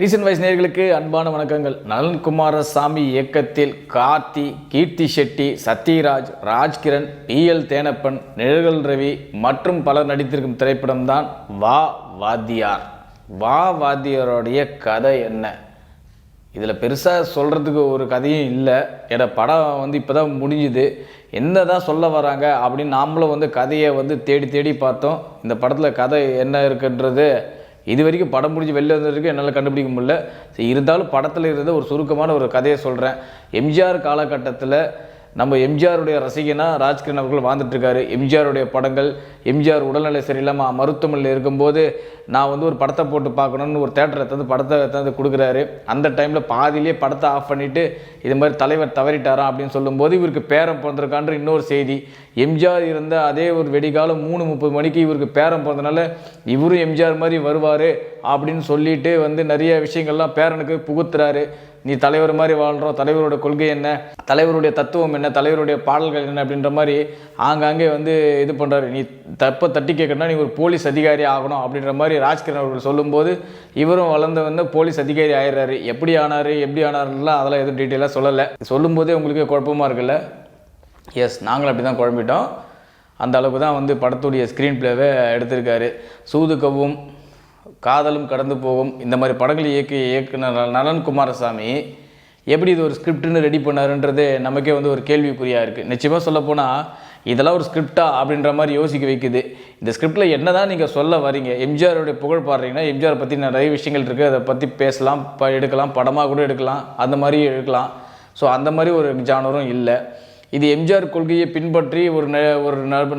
Recent wise நேயர்களுக்கு அன்பான வணக்கங்கள். நலன் குமாரசாமி இயக்கத்தில் கார்த்தி, கீர்த்தி ஷெட்டி, சத்யராஜ், ராஜ்கிரண், டிஎல் தேனப்பன், நிழல்கள் ரவி மற்றும் பலர் நடித்திருக்கும் திரைப்படம் தான் வா வாத்தியார். வா வாத்தியாரோடைய கதை என்ன? இதில் பெருசாக சொல்கிறதுக்கு ஒரு கதையும் இல்லை. ஏன்னா படம் இப்போ தான் முடிஞ்சுது. என்ன தான் சொல்ல வராங்க அப்படின்னு நாமளும் கதையை தேடி தேடி பார்த்தோம். இந்த படத்தில் கதை என்ன இருக்குன்றது இது வரைக்கும் படம் முடிஞ்சு வெளில வந்ததுக்கு என்னால் கண்டுபிடிக்க முடியல. இருந்தாலும் படத்தில் இருந்த ஒரு சுருக்கமான ஒரு கதையை சொல்கிறேன். எம்ஜிஆர் காலகட்டத்தில் நம்ம எம்ஜிஆருடைய ரசிகனாக ராஜ்கிரண் அவர்கள் வாழ்ந்துட்டுருக்காரு. எம்ஜிஆருடைய படங்கள், எம்ஜிஆர் உடல்நிலை சரியில்லாமல் மருத்துவமனையில் இருக்கும்போது நான் ஒரு படத்தை போட்டு பார்க்கணுன்னு ஒரு தேட்டரை படத்தை கொடுக்குறாரு. அந்த டைமில் பாதியிலே படத்தை ஆஃப் பண்ணிவிட்டு இது மாதிரி தலைவர் தவறிட்டாராம் அப்படின்னு சொல்லும்போது இவருக்கு பேரம் பிறந்திருக்கான்ற இன்னொரு செய்தி. எம்ஜிஆர் இருந்த அதே ஒரு வெடிகாலம் 3:30 மணிக்கு இவருக்கு பேரம் பிறந்தனால இவரும் எம்ஜிஆர் மாதிரி வருவார் அப்படின்னு சொல்லிட்டு நிறைய விஷயங்கள்லாம் பேரனுக்கு புகுத்துறாரு. நீ தலைவர் மாதிரி வாழ்கிறோம், தலைவரோட கொள்கை என்ன, தலைவருடைய தத்துவம் என்ன, தலைவருடைய பாடல்கள் என்ன அப்படின்ற மாதிரி ஆங்காங்கே இது பண்ணுறாரு. நீ தட்டி கேட்கணும்னா நீ ஒரு போலீஸ் அதிகாரி ஆகணும் அப்படின்ற மாதிரி ராஜ்கிரண் அவர்கள் சொல்லும்போது இவரும் வளர்ந்து போலீஸ் அதிகாரி ஆயிடுறாரு. எப்படி ஆனாருலாம் அதெல்லாம் எதுவும் டீட்டெயிலாக சொல்லலை. சொல்லும்போதே உங்களுக்கு குழப்பமாக இருக்குல்ல? எஸ், நாங்களும் அப்படி தான் குழம்பிட்டோம். அந்த அளவுக்கு தான் படத்துடைய ஸ்க்ரீன் பிளேவை எடுத்திருக்காரு. சூதுகவும் காதலும் கடந்து போகும் இந்த மாதிரி படங்கள் இயக்குனர் நலன் குமாரசாமி எப்படி இது ஒரு ஸ்கிரிப்ட்னு ரெடி பண்ணாருன்றது நமக்கே ஒரு கேள்விக்குறியாக இருக்குது. நிச்சயமாக சொல்லப்போனால் இதெல்லாம் ஒரு ஸ்கிரிப்டா அப்படின்ற மாதிரி யோசிக்க வைக்குது. இந்த ஸ்கிரிப்டில் என்ன தான் நீங்கள் சொல்ல வரீங்க? எம்ஜிஆருடைய புகழ் பாடுறீங்கன்னா எம்ஜிஆர் பற்றி நிறைய விஷயங்கள் இருக்குது, அதை பற்றி பேசலாம், எடுக்கலாம், படமாக கூட எடுக்கலாம், அந்த மாதிரி எடுக்கலாம். ஸோ அந்த மாதிரி ஒரு ஜானரும் இல்லை. இது எம்ஜிஆர் கொள்கையை பின்பற்றி ஒரு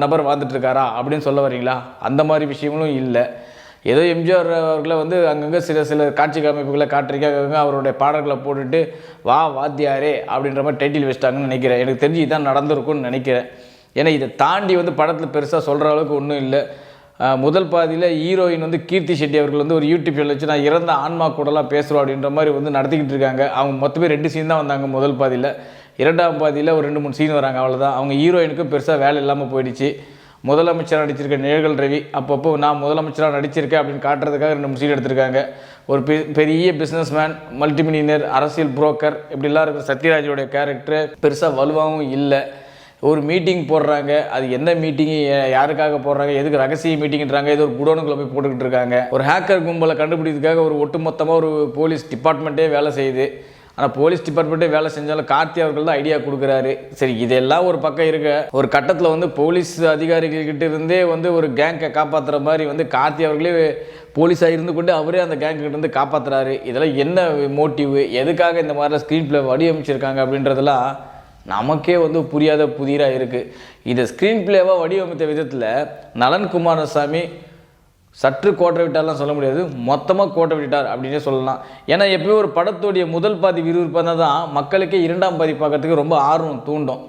நபர் வாழ்ந்துட்டுருக்காரா அப்படின்னு சொல்ல வரீங்களா? அந்த மாதிரி விஷயங்களும் இல்லை. ஏதோ எம்ஜிஆர் அவர்களை அங்கங்கே சில காட்சி அமைப்புகளை காட்டுறீங்க, அவருடைய பாடல்களை போட்டுட்டு வா வாத்தியாரே அப்படின்ற மாதிரி டைட்டில் வச்சிட்டாங்கன்னு நினைக்கிறேன். எனக்கு தெரிஞ்சு இதான் நடந்திருக்கும்னு நினைக்கிறேன். ஏன்னா இதை தாண்டி படத்தில் பெருசாக சொல்கிற அளவுக்கு ஒன்றும் இல்லை. முதல் பாதியில் ஹீரோயின் கீர்த்தி ஷெட்டி அவர்கள் ஒரு யூடியூப் சேனல் வச்சு நான் இறந்த ஆன்மா கூடலாம் பேசுகிறோம் அப்படின்ற மாதிரி நடத்திக்கிட்டு இருக்காங்க. அவங்க மொத்தமே 2 சீன் தான் வந்தாங்க முதல் பாதியில். 2ஆம் பாதியில் ஒரு 2-3 சீன் வராங்க, அவ்வளோதான். அவங்க ஹீரோயினுக்கு பெருசாக வேலை இல்லாமல் போயிடுச்சு. முதலமைச்சராக நடிச்சிருக்க நிழல்கள் ரவி அப்பப்போ நான் முதலமைச்சராக நடிச்சிருக்கேன் அப்படின்னு காட்டுறதுக்காக 2-3 சீன் எடுத்திருக்காங்க. ஒரு பெரிய பிஸ்னஸ்மேன், மல்டிமில்லியனர், அரசியல் புரோக்கர் இப்படிலாம் இருக்கிற சத்யராஜோடைய கேரக்டரு பெருசாக வலுவாகவும் இல்லை. ஒரு மீட்டிங் போடுறாங்க, அது என்ன மீட்டிங்கு, யாருக்காக போடுறாங்க, எதுக்கு ரகசிய மீட்டிங்கிறாங்க, ஏதோ ஒரு குடோனுக்குள்ளே போய் போட்டுக்கிட்டு இருக்காங்க. ஒரு ஹேக்கர் கும்பலை கண்டுபிடிக்கிறதுக்காக ஒரு ஒட்டுமொத்தமாக ஒரு போலீஸ் டிபார்ட்மெண்ட்டே வேலை செய்யுது. ஆனால் போலீஸ் டிபார்ட்மெண்ட்டே வேலை செஞ்சாலும் கார்த்தி அவர்கள் தான் ஐடியா கொடுக்குறாரு. சரி, இதெல்லாம் ஒரு பக்கம் இருக்க, ஒரு கட்டத்தில் போலீஸ் அதிகாரிகள்கிட்ட இருந்தே ஒரு கேங்கை காப்பாற்றுற மாதிரி கார்த்தி அவர்களே போலீஸாக இருந்து கொண்டு அவரே அந்த கேங்கிட்ட காப்பாற்றுறாரு. இதெல்லாம் என்ன மோட்டிவ், எதுக்காக இந்த மாதிரிலாம் ஸ்க்ரீன் பிளே வடிவமைச்சிருக்காங்க அப்படின்றதெல்லாம் நமக்கே புரியாத புதிராக இருக்குது. இதை ஸ்க்ரீன் பிளேவாக வடிவமைத்த விதத்தில் நலன் குமாரசாமி சற்று கோட்டை விட்டார்லாம் சொல்ல முடியாது, மொத்தமாக கோட்டை விட்டார் அப்படின்னே சொல்லலாம். ஏன்னா எப்பயும் ஒரு படத்துடைய முதல் பாதி விறுவிறுப்பாக தான் மக்களுக்கே 2ஆம் பாதி பார்க்கறதுக்கு ரொம்ப ஆர்வம் தூண்டும்.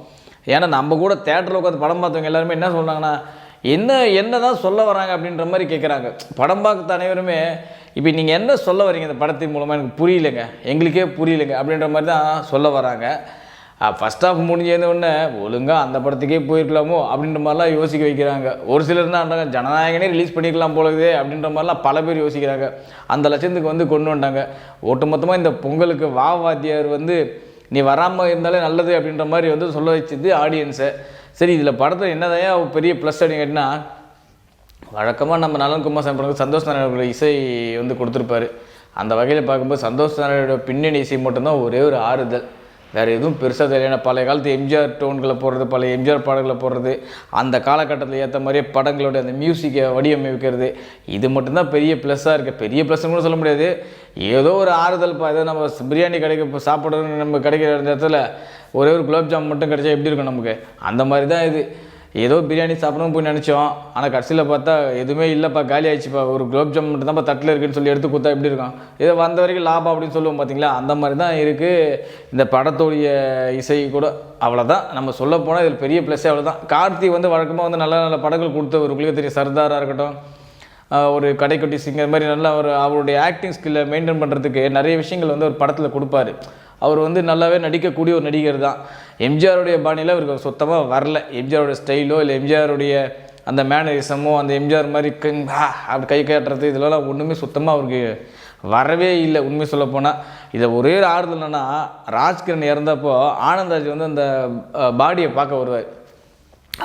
ஏன்னா நம்ம கூட தேட்டரில் உட்காந்து படம் பார்த்தவங்க எல்லாருமே என்ன சொல்கிறாங்கன்னா, என்ன தான் சொல்ல வராங்க அப்படின்ற மாதிரி கேட்குறாங்க. படம் பார்த்த அனைவருமே இப்போ நீங்கள் என்ன சொல்ல வரீங்க இந்த படத்தின் மூலமாக எனக்கு புரியலைங்க, எங்களுக்கே புரியலைங்க அப்படின்ற மாதிரி தான் சொல்ல வராங்க. ஃபஸ்ட் ஹாஃப் முடிஞ்சேன்னொடனே ஒழுங்காக அந்த படத்துக்கே போயிருக்கலாமோ அப்படின்ற மாதிரிலாம் யோசிக்க வைக்கிறாங்க. ஒரு சிலர் தான் ஜனநாயகனே ரிலீஸ் பண்ணிக்கலாம் போலவே அப்படின்ற மாதிரிலாம் பல பேர் யோசிக்கிறாங்க. அந்த லட்சத்துக்கு கொண்டு வந்தாங்க. ஒட்டுமொத்தமாக இந்த பொங்கலுக்கு வா வாத்தியார் நீ வராமல் இருந்தாலே நல்லது அப்படின்ற மாதிரி சொல்ல வச்சது ஆடியன்ஸை. சரி, இதில் படத்தில் என்னதான் பெரிய ப்ளஸ் அப்படின்னு கேட்டிங்கன்னா, வழக்கமாக நம்ம நலன் குமாரசாமி படத்துக்கு சந்தோஷ் நாராயணோட இசை கொடுத்துருப்பாரு. அந்த வகையில் பார்க்கும்போது சந்தோஷ் நாராயணோட பின்னணி இசை மட்டும்தான் ஒரே ஒரு ஆறுதல், வேறு எதுவும் பெருசாக தெரியல. பழைய காலத்து எம்ஜிஆர் டோன்களை போடுறது, பழைய எம்ஜிஆர் பாடல்களை போடுறது, அந்த காலகட்டத்தில் ஏற்ற மாதிரியே படங்களோட அந்த மியூசிக்கை வடிவமைக்கிறது, இது மட்டும்தான் பெரிய ப்ளஸ்ஸாக இருக்குது. பெரிய ப்ளஸ்ன்னு கூட சொல்ல முடியாது, ஏதோ ஒரு ஆறுதல். ஏதோ நம்ம பிரியாணி இப்போ சாப்பிட்றது நம்ம கிடைக்கிற இடத்துல ஒரே ஒரு குலாப் ஜாமுன் மட்டும் கிடைச்சா எப்படி இருக்கும் நமக்கு? அந்த மாதிரி தான் இது. ஏதோ பிரியாணி சாப்பிடணும் போய் நினச்சோம், ஆனால் கடைசியில் பார்த்தா எதுவுமே இல்லைப்பா, காலி ஆயிடுச்சுப்பா, ஒரு குலாப் ஜாமுன் மட்டும் தான்ப்பா தட்டில் இருக்குன்னு சொல்லி எடுத்து கொடுத்தா எப்படி இருக்கும்? ஏதோ வந்த வரைக்கும் லாபம் அப்படின்னு சொல்லுவோம் பார்த்தீங்களா, அந்த மாதிரி தான் இருக்குது இந்த படத்துடைய இசை கூட. அவ்வளோதான் நம்ம சொல்ல போனால் இதில் பெரிய ப்ளஸ்ஸே அவ்வளோதான். கார்த்தி வழக்கமாக நல்ல நல்ல படங்கள் கொடுத்த ஒரு உங்களுக்கு தெரியும், சர்தாராக இருக்கட்டும், ஒரு கடைக்குட்டி சிங்கர் மாதிரி நல்லா அவருடைய ஆக்டிங் ஸ்கில்லை மெயின்டைன் பண்ணுறதுக்கு நிறைய விஷயங்கள் ஒரு படத்தில் கொடுப்பாரு. அவர் நல்லாவே நடிக்கக்கூடிய ஒரு நடிகர் தான். எம்ஜிஆருடைய பாணியில் அவருக்கு சுத்தமாக வரல. எம்ஜிஆருடைய ஸ்டைலோ இல்லை எம்ஜிஆருடைய அந்த மேனரிசமோ, அந்த எம்ஜிஆர் மாதிரி அப்படி கை காட்டுறது, இதெல்லாம் ஒன்றுமே சுத்தமாக அவருக்கு வரவே இல்லை. உண்மை சொல்லப்போனால் இதை ஒரே ஆறுதல் என்னென்னா, ராஜ்கிரண் இறந்தப்போ ஆனந்த்ராஜ் வந்து அந்த பாடியை பார்க்க வருவார்.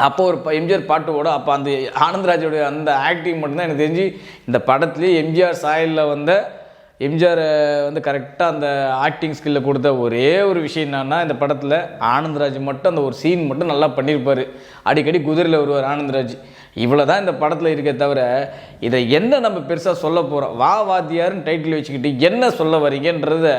அப்போ ஒரு எம்ஜிஆர் பாட்டு ஓட, அப்போ அந்த ஆனந்த்ராஜோடைய அந்த ஆக்டிங் மட்டும்தான் எனக்கு தெரிஞ்சு இந்த படத்துலேயே எம்ஜிஆர் சாயலில் வந்த எம்ஜிஆர் வந்து கரெக்டாக அந்த ஆக்டிங் ஸ்கில்லை கொடுத்த ஒரே ஒரு விஷயம் என்னன்னா, இந்த படத்தில் ஆனந்த்ராஜ் மட்டும் அந்த ஒரு சீன் மட்டும் நல்லா பண்ணியிருப்பார். அடிக்கடி குதிரையில் வருவார் ஆனந்த்ராஜ். இவ்வளோ தான் இந்த படத்தில் இருக்கே தவிர, இதை என்ன நம்ம பெருசாக சொல்ல போகிறோம், வா வாத்தியாருன்னு டைட்டில் வச்சுக்கிட்டு என்ன சொல்ல வரீங்கன்றத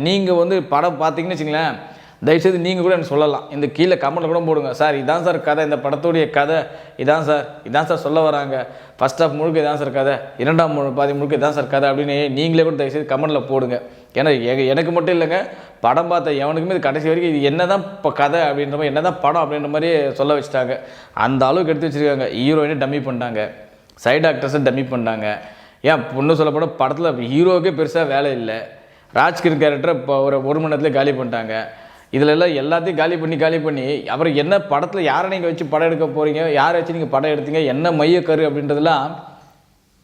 நீங்கள் வந்து படம் பார்த்தீங்கன்னு வச்சுங்களேன், தயவுசெய்து நீங்கள் கூட எனக்கு சொல்லலாம். இந்த கீழே கமெண்ட்டில் கூட போடுங்க, சார் இதான் சார் கதை, இந்த படத்துடைய கதை இதான் சார் சொல்ல வராங்க, ஃபஸ்ட் ஹாஃப் முழுக்க இதான் சார் கதை, இரண்டாம் பாதி முழுக்க இதான் சார் கதை அப்படின்னு நீங்களே கூட தயவுசெய்து கமெண்ட்டில் போடுங்க. ஏன்னா எனக்கு மட்டும் இல்லைங்க, படம் பார்த்த எவனுக்குமே இது கடைசி வரைக்கும் இது என்ன தான் இப்போ கதை அப்படின்ற மாதிரி, என்ன தான் படம் அப்படின்ற மாதிரி சொல்ல வச்சுட்டாங்க. அந்த அளவுக்கு எடுத்து வச்சுருக்காங்க. ஹீரோயினே டம்மி பண்ணிட்டாங்க, சைடு ஆக்டர்ஸை டம்மி பண்ணிட்டாங்க. ஏன் பொண்ணு சொல்லப்போனால் படத்தில் ஹீரோவுக்கே பெருசாக வேலை இல்லை. ராஜ்கிரண் கேரக்டரை இப்போ ஒரு மணி நேரத்தில் காலி பண்ணிட்டாங்க. இதில் எல்லாம் எல்லாத்தையும் காலி பண்ணி அப்புறம் என்ன படத்தில் யாரை நீங்கள் வச்சு படம் எடுக்க போகிறீங்க, யாரை வச்சு நீங்கள் படம் எடுத்தீங்க, என்ன மையக்கரு அப்படின்றதுலாம்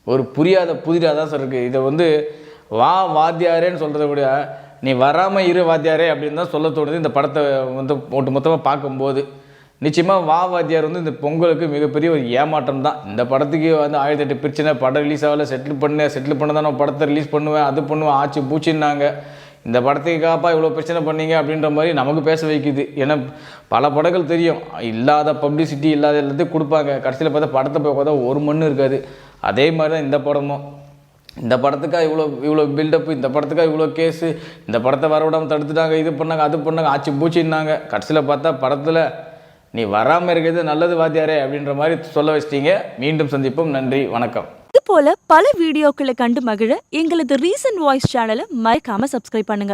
ஒரு புதிராக தான் சார் இருக்குது. இதை வந்து வா வாத்தியாரேன்னு சொல்கிறத விட நீ வராமல் இரு வாத்தியாரே அப்படின்னு தான் சொல்ல தோணுது இந்த படத்தை வந்து மொத்தமாக பார்க்கும்போது. நிச்சயமாக வா வாத்தியார் வந்து இந்த பொங்கலுக்கு மிகப்பெரிய ஒரு ஏமாற்றம் தான். இந்த படத்துக்கு வந்து 1008 பிரச்சனை, படம் ரிலீஸ் ஆகலை, செட்டில் பண்ண தான் நான் படத்தை ரிலீஸ் பண்ணுவேன், அது பண்ணுவேன், ஆச்சு பூச்சின்னாங்க. இந்த படத்துக்காப்பா இவ்வளோ பிரச்சனை பண்ணீங்க அப்படின்ற மாதிரி நமக்கு பேச வைக்குது. ஏன்னா பல படங்கள் தெரியும், இல்லாத பப்ளிசிட்டி இல்லாத எல்லாத்தையும் கொடுப்பாங்க, கடைசியில் பார்த்தா படத்தை போய் பார்த்தா ஒரு மண்ணு இருக்காது. அதே மாதிரி தான் இந்த படமும். இந்த படத்துக்காக இவ்வளோ பில்டப்பு, இந்த படத்துக்காக இவ்வளோ கேஸு, இந்த படத்தை வரவிடாமல் தடுத்துட்டாங்க, இது பண்ணாங்க அது பண்ணாங்க, ஆச்சு பூச்சின்னாங்க. கடைசியில் பார்த்தா படத்தில் நீ வராமல் இருக்கிறது நல்லது வாத்தியாரே அப்படின்ற மாதிரி சொல்ல வச்சிட்டீங்க. மீண்டும் சந்திப்போம். நன்றி, வணக்கம். இது போல பல வீடியோக்களை கண்டு மகிழ எங்களது ரீசன்ட் வாய்ஸ் சேனலை மறக்காம சப்ஸ்கிரைப் பண்ணுங்க.